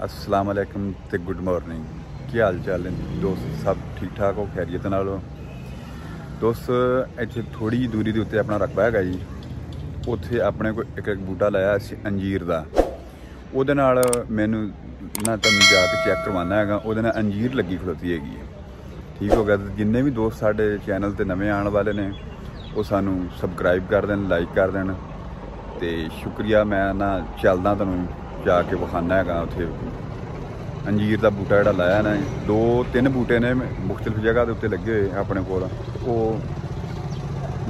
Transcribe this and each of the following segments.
अस्सलाम वालेकुम ते गुड मॉर्निंग। की हाल चाल है दोस्त? सब ठीक ठाक हो, खैरियत नाल हो? दोस्त इत्थे थोड़ी दूरी के उत्ते अपना रकबा है जी, उत्थे अपने को एक बूटा लाया अंजीर का। उहदे नाल मैनू ना तुहानू जाके चैक करवाना है, उहदे नाल अंजीर लगी खलोती हैगी। ठीक हो गया। जिन्ने भी दोस्त साडे चैनल ते नवे आने वाले ने वो सानू सबसक्राइब कर देन, लाइक कर देन ते शुक्रिया। मैं ना चलदा तुहानू जाके विखाना है उत्थे अंजीर का बूटा जोड़ा लाया ना, 2-3 बूटे ने मुख्तलिफ जगह के उत्ते लगे हुए अपने कोल।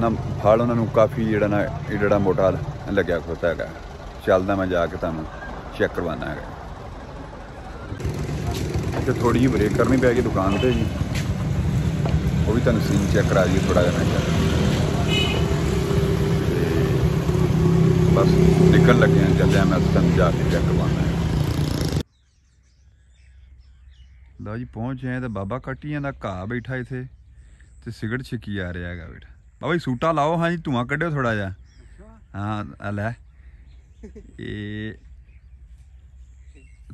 ना फल उन्होंने काफ़ी जोड़ा ना एडा मोटा लग्या खड़ोता है। चलदा मैं जाके तुहानू चैक करवाना है। तो थोड़ी जी ब्रेक करनी पैगी दुकान पर जी, वो भी तुहानू सीन चैक करा दिए थोड़ा जहा। बस निकल लगे हैं, चलते हैं, मैं तुहानू जाके चैक करवाना है। लो जी पहुँच जाए तो बाबा कट्टियां का घा बैठा इत्थे ते सिगरट छिकी जा रहा है बेटा। बाबा जी सूटा लाओ, हाँ जी धुआं कड्ढो थोड़ा जा। हाँ लै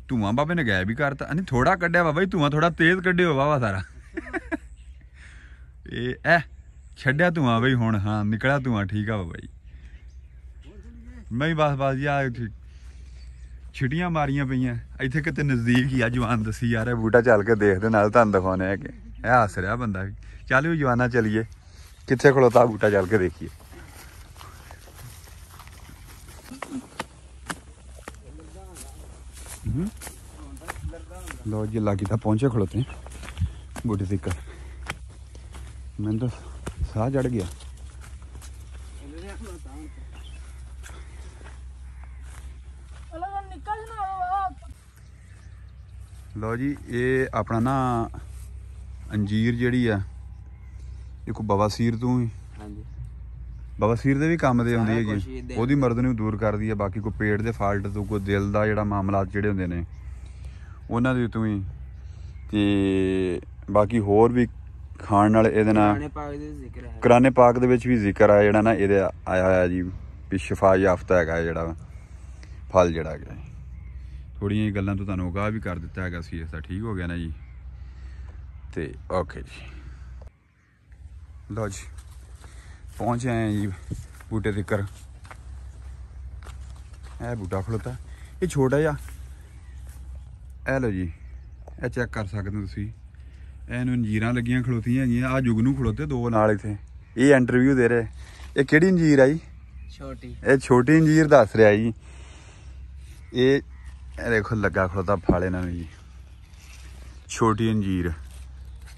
धुआं बाबे ने गायब भी करता नहीं, थोड़ा कड्ढिया बाबा जी धुआं, थोड़ा तेज कड्ढियो बाबा सारा। छड्डिया धुआं बई हुण, हाँ निकलिया धुआं, ठीक है बाबा जी। नहीं बस बस जी आ छिटियां मारियां पईयां इत्थे किते नज़दीक ही आ। जवान दसी यार बूटा चल के देखते नाल तुहानू दिखाने है कि हस रहा बंदा भी। चल भी जवाना चलिए, कित्थे खड़ोता बूटा चल के देखिए। लो जी लागी तो पहुंचे खड़ोते बूटे तक। मैंने तो साह चढ़ गया। लो जी ये अपना ना अंजीर जिहड़ी आ एक बवासीर तो ही, बवासीर दे भी काम दे आउंदी हैगी, ओहदी मर्द नूं दूर करदी है। बाकी कोई पेट दे फाल्ट तो कोई दिल दा जिहड़ा मामलात जिहड़े हुंदे ने उन्हां दे तो ही ते बाकी होर भी खाण नाल इहदे नाल कुराने पाक दे विच भी जिक्र आ जिहड़ा ना इहदे आया होया जी भी शिफा याफ्ता हैगा जिहड़ा फल जिहड़ा है। थोड़ियां गल्लां तो तुहानू आगाह भी कर दिता है सी, इसका ठीक हो गया ना जी। तो ओके जी लो जी पहुँच आए जी बूटे तिकर। है बूटा खड़ोता ये छोटा जा, ए लो जी ए चेक कर सकते तुसीं। इहनूं अंजीरां लगियां खड़ोतियां हैगियां, आ जुगनू खड़ोते दो नाल इत्थे। ये इंटरव्यू दे रहे, ये केड़ी अंजीर आई? छोटी। ये छोटी अंजीर दस रहा जी। ये देखो लगा खड़ोता फल इन्होंने जी, छोटी अंजीर,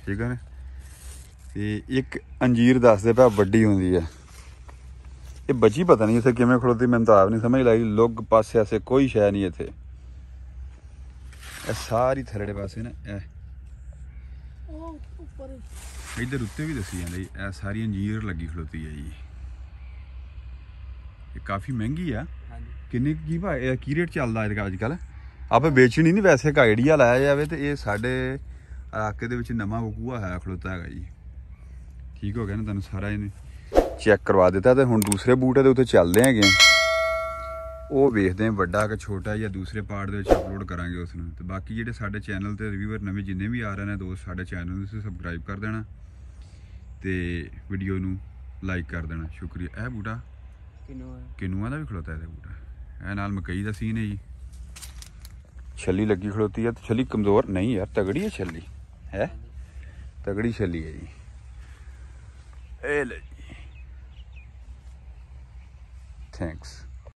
ठीक है ना। तो एक अंजीर दसदे पा वड्डी होंदी है, ये बची पता नहीं इत्थे किवें खड़ोती, मैंने तो आप नहीं समझ लाई। लुग पासे ऐसे कोई शै नहीं इत्थे, सारी थल्लड़े पासे ना इधर उत्ते भी दसी जांदे जी। सारी अंजीर लगी खड़ोती है जी। ये काफ़ी महंगी आ। किन्ने की भाई की रेट चलदा अजकल? आप बेचनी नहीं वैसे एक आइडिया लाया जाए तो ये साडे इलाके दे विच नवां बकूआ है खड़ोता है जी। ठीक हो गया ना, तुहानू सारा इन्हें चैक करवा दिता। तो हुण दूसरे बूटे के उत्ते चलते हैं, वो वेखते हैं वड्डा कि छोटा या दूसरे पार्ट दे विच अपलोड करांगे उसनूं। तो बाकी जिहड़े साडे चैनल ते रिव्यूअर नवे जिन्ने भी आ रहे हैं दोस्त, साडे चैनल नूं सबसक्राइब कर देना ते वीडियो नूं लाइक कर देना, शुक्रिया। यह बूटा किनुआ का भी खड़ोता है बूटा, यह नाल मकई का सीन है जी। छली लगी खड़ोती है, तो छली कमज़ोर नहीं यार, तगड़ी है छली, है तगड़ी छली है जी। ए ले जी, थैंक्स।